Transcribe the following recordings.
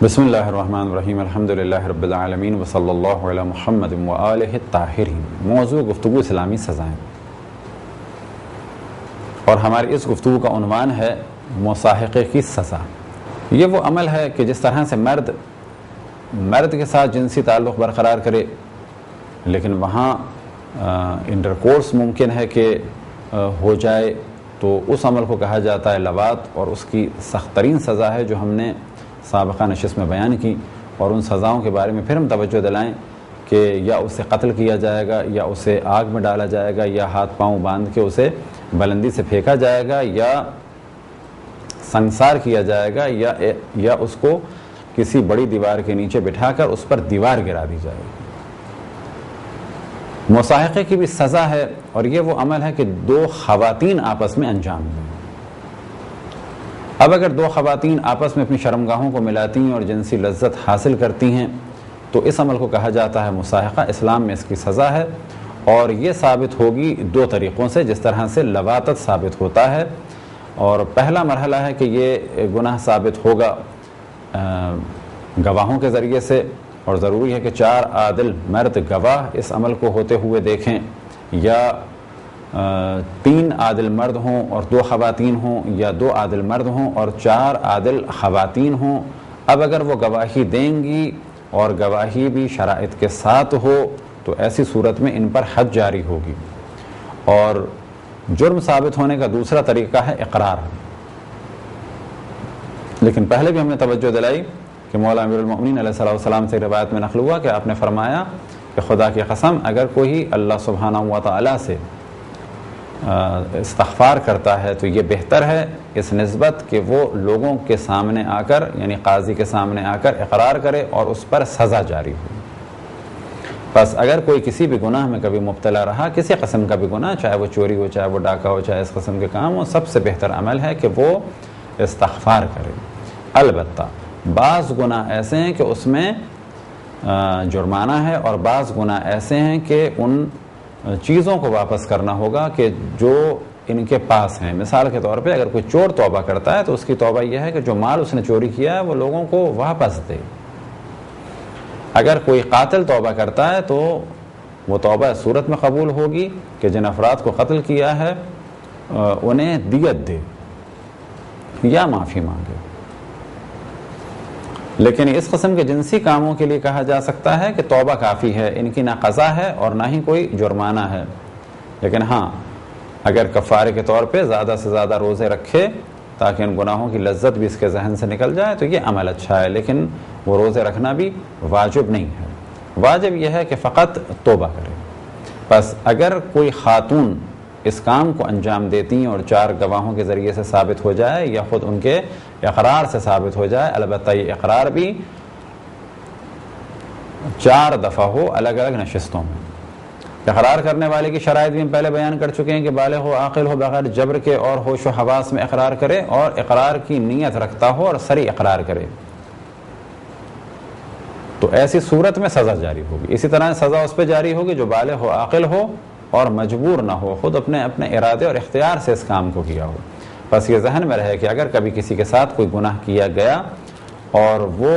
بسم اللہ الرحمن الرحیم، الحمدللہ رب العالمین وصلی اللہ علی محمد وآلہ الطاہرین۔ موضوع گفتگو اسلامی سزائیں، اور ہماری اس گفتگو کا عنوان ہے مصاحقے کی سزا۔ یہ وہ عمل ہے کہ جس طرح سے مرد کے ساتھ جنسی تعلق برقرار کرے، لیکن وہاں انٹرکورس ممکن ہے کہ ہو جائے، تو اس عمل کو کہا جاتا ہے لواط، اور اس کی سخت ترین سزا ہے جو ہم نے سابقہ نشست میں بیان کی، اور ان سزاؤں کے بارے میں پھر ہم توجہ دلائیں کہ یا اسے قتل کیا جائے گا، یا اسے آگ میں ڈالا جائے گا، یا ہاتھ پاؤں باندھ کے اسے بلندی سے پھینکا جائے گا، یا سنسار کیا جائے گا، یا اس کو کسی بڑی دیوار کے نیچے بٹھا کر اس پر دیوار گرا دی جائے گی۔ مصاحقے کی بھی سزا ہے، اور یہ وہ عمل ہے کہ دو خواتین آپس میں انجام دیں۔ اب اگر دو خواتین آپس میں اپنی شرمگاہوں کو ملاتی ہیں اور جنسی لذت حاصل کرتی ہیں تو اس عمل کو کہا جاتا ہے مصاحقہ۔ اسلام میں اس کی سزا ہے، اور یہ ثابت ہوگی دو طریقوں سے، جس طرح سے لواطت ثابت ہوتا ہے۔ اور پہلا مرحلہ ہے کہ یہ گناہ ثابت ہوگا گواہوں کے ذریعے سے، اور ضروری ہے کہ 4 عادل مرد گواہ اس عمل کو ہوتے ہوئے دیکھیں، یا 3 عادل مرد ہوں اور 2 خواتین ہوں، یا 2 عادل مرد ہوں اور 4 عادل خواتین ہوں۔ اب اگر وہ گواہی دیں گی اور گواہی بھی شرائط کے ساتھ ہو تو ایسی صورت میں ان پر حد جاری ہوگی۔ اور جرم ثابت ہونے کا دوسرا طریقہ ہے اقرار۔ لیکن پہلے بھی ہم نے توجہ دلائی کہ مولا امیر المؤمنین علیہ السلام سے روایت میں نقل ہوا کہ آپ نے فرمایا کہ خدا کی قسم اگر کوئی اللہ سبحانہ و تعالیٰ سے استغفار کرتا ہے تو یہ بہتر ہے اس نسبت کہ وہ لوگوں کے سامنے آ کر، یعنی قاضی کے سامنے آ کر اقرار کرے اور اس پر سزا جاری ہو۔ بس اگر کوئی کسی بھی گناہ میں کبھی مبتلا رہا، کسی قسم کا بھی گناہ، چاہے وہ چوری ہو، چاہے وہ ڈاکہ ہو، چاہے اس قسم کے کام ہو، سب سے بہتر عمل ہے کہ وہ استغفار کرے۔ البتہ بعض گناہ ایسے ہیں کہ اس میں جرمانہ ہے، اور بعض گناہ ایسے ہیں کہ ان چیزوں کو واپس کرنا ہوگا کہ جو ان کے پاس ہیں۔ مثال کے طور پہ اگر کوئی چور توبہ کرتا ہے تو اس کی توبہ یہ ہے کہ جو مال اس نے چوری کیا ہے وہ لوگوں کو واپس دے۔ اگر کوئی قاتل توبہ کرتا ہے تو وہ توبہ اس صورت میں قبول ہوگی کہ جن افراد کو قتل کیا ہے انہیں دیت دے یا معافی مانگے۔ لیکن اس قسم کے جنسی کاموں کے لیے کہا جا سکتا ہے کہ توبہ کافی ہے، ان کی نہ قضا ہے اور نہ ہی کوئی جرمانہ ہے۔ لیکن ہاں، اگر کفارے کے طور پہ زیادہ سے زیادہ روزے رکھے تاکہ ان گناہوں کی لذت بھی اس کے ذہن سے نکل جائے تو یہ عمل اچھا ہے، لیکن وہ روزے رکھنا بھی واجب نہیں ہے۔ واجب یہ ہے کہ فقط توبہ کرے۔ بس اگر کوئی خاتون اس کام کو انجام دیتی ہیں اور 4 گواہوں کے ذریعے سے ثابت ہو جائے یا خود ان کے اقرار سے ثابت ہو جائے، البتہ یہ اقرار بھی 4 دفعہ ہو الگ الگ نشستوں میں۔ اقرار کرنے والے کی شرائط بھی ہم پہلے بیان کر چکے ہیں کہ بالغ ہو، عاقل ہو، بغیر جبر کے اور ہوش و حواس میں اقرار کرے، اور اقرار کی نیت رکھتا ہو اور صریح اقرار کرے، تو ایسی صورت میں سزا جاری ہوگی۔ اسی طرح سزا اس پہ جاری ہوگی جو بالغ ہو، عاقل ہو اور مجبور نہ ہو، خود اپنے ارادے اور اختیار سے اس کام کو کیا ہو۔ بس یہ ذہن میں رہے کہ اگر کبھی کسی کے ساتھ کوئی گناہ کیا گیا اور وہ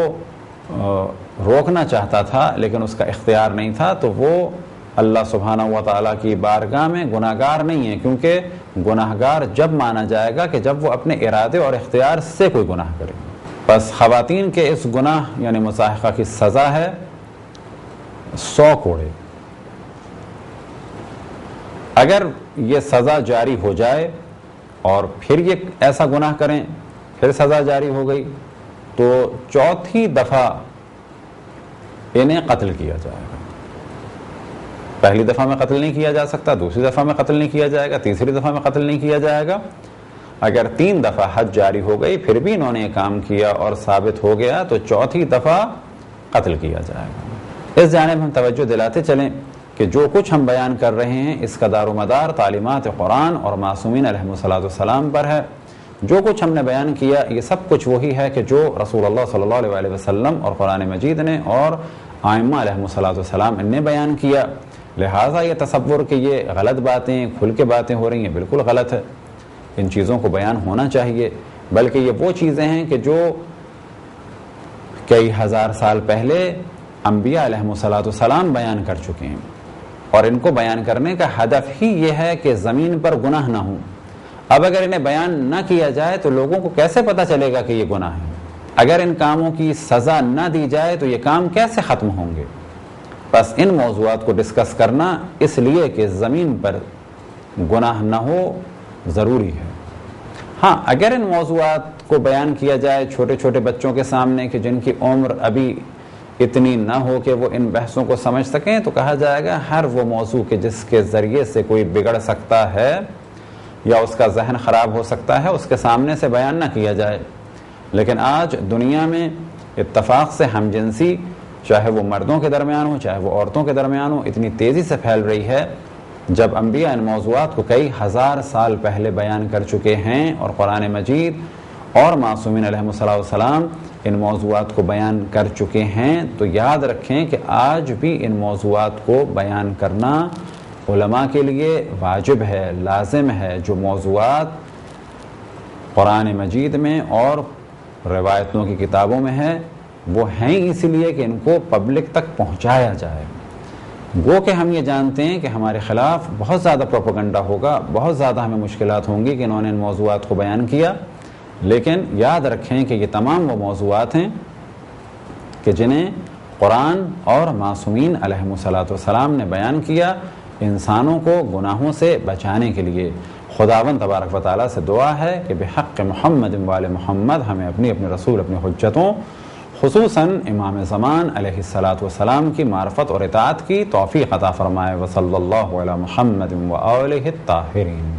روکنا چاہتا تھا لیکن اس کا اختیار نہیں تھا، تو وہ اللہ سبحانہ و تعالیٰ کی بارگاہ میں گناہ گار نہیں ہے، کیونکہ گناہ گار جب مانا جائے گا کہ جب وہ اپنے ارادے اور اختیار سے کوئی گناہ کرے۔ بس خواتین کے اس گناہ یعنی مصاحقہ کی سزا ہے 100 کوڑے۔ اگر یہ سزا جاری ہو جائے اور پھر یہ ایسا گناہ کریں، پھر سزا جاری ہو گئی، تو 4تھی دفعہ انہیں قتل کیا جائے گا۔ پہلی دفعہ میں قتل نہیں کیا جا سکتا، دوسری دفعہ میں قتل نہیں کیا جائے گا، تیسری دفعہ میں قتل نہیں کیا جائے گا۔ اگر 3 دفعہ حد جاری ہو گئی پھر بھی انہوں نے یہ کام کیا اور ثابت ہو گیا تو 4تھی دفعہ قتل کیا جائے گا۔ اس جانب ہم توجہ دلاتے چلیں کہ جو کچھ ہم بیان کر رہے ہیں اس کا دار و مدار تعلیمات قرآن اور معصومین علیہ السلام پر ہے۔ جو کچھ ہم نے بیان کیا یہ سب کچھ وہی ہے کہ جو رسول اللہ صلی اللہ علیہ وسلم اور قرآن مجید نے اور ائمہ علیہ السلام نے بیان کیا۔ لہٰذا یہ تصور کہ یہ غلط باتیں، کھل کے باتیں ہو رہی ہیں، بالکل غلط ہے۔ ان چیزوں کو بیان ہونا چاہیے، بلکہ یہ وہ چیزیں ہیں کہ جو کئی ہزار سال پہلے انبیاء علیہم السلام بیان کر چکے ہیں، اور ان کو بیان کرنے کا ہدف ہی یہ ہے کہ زمین پر گناہ نہ ہوں۔ اب اگر انہیں بیان نہ کیا جائے تو لوگوں کو کیسے پتہ چلے گا کہ یہ گناہ ہے؟ اگر ان کاموں کی سزا نہ دی جائے تو یہ کام کیسے ختم ہوں گے؟ بس ان موضوعات کو ڈسکس کرنا اس لیے کہ زمین پر گناہ نہ ہو ضروری ہے۔ ہاں، اگر ان موضوعات کو بیان کیا جائے چھوٹے چھوٹے بچوں کے سامنے کہ جن کی عمر ابھی اتنی نہ ہو کہ وہ ان بحثوں کو سمجھ سکیں، تو کہا جائے گا ہر وہ موضوع کہ جس کے ذریعے سے کوئی بگڑ سکتا ہے یا اس کا ذہن خراب ہو سکتا ہے اس کے سامنے سے بیان نہ کیا جائے۔ لیکن آج دنیا میں اتفاق سے ہم جنسی، چاہے وہ مردوں کے درمیان ہو چاہے وہ عورتوں کے درمیان ہو، اتنی تیزی سے پھیل رہی ہے، جب انبیاء ان موضوعات کو کئی ہزار سال پہلے بیان کر چکے ہیں اور قرآن مجید اور معصومین علیہم السلام ان موضوعات کو بیان کر چکے ہیں، تو یاد رکھیں کہ آج بھی ان موضوعات کو بیان کرنا علماء کے لیے واجب ہے، لازم ہے۔ جو موضوعات قرآن مجید میں اور روایتوں کی کتابوں میں ہے وہ ہیں اسی لیے کہ ان کو پبلک تک پہنچایا جائے۔ گو کہ ہم یہ جانتے ہیں کہ ہمارے خلاف بہت زیادہ پروپیگنڈا ہوگا، بہت زیادہ ہمیں مشکلات ہوں گی کہ انہوں نے ان موضوعات کو بیان کیا، لیکن یاد رکھیں کہ یہ تمام وہ موضوعات ہیں کہ جنہیں قرآن اور معصومین علیہم السلام نے بیان کیا انسانوں کو گناہوں سے بچانے کے لیے۔ خداوند تبارک و تعالیٰ سے دعا ہے کہ بحق محمد وآل محمد ہمیں اپنے رسول، اپنی حجتوں، خصوصاً امام زمان علیہ السلام کی معرفت اور اطاعت کی توفیق عطا فرمائے۔ وصلی اللہ علی محمد وآلہ الطاہرین۔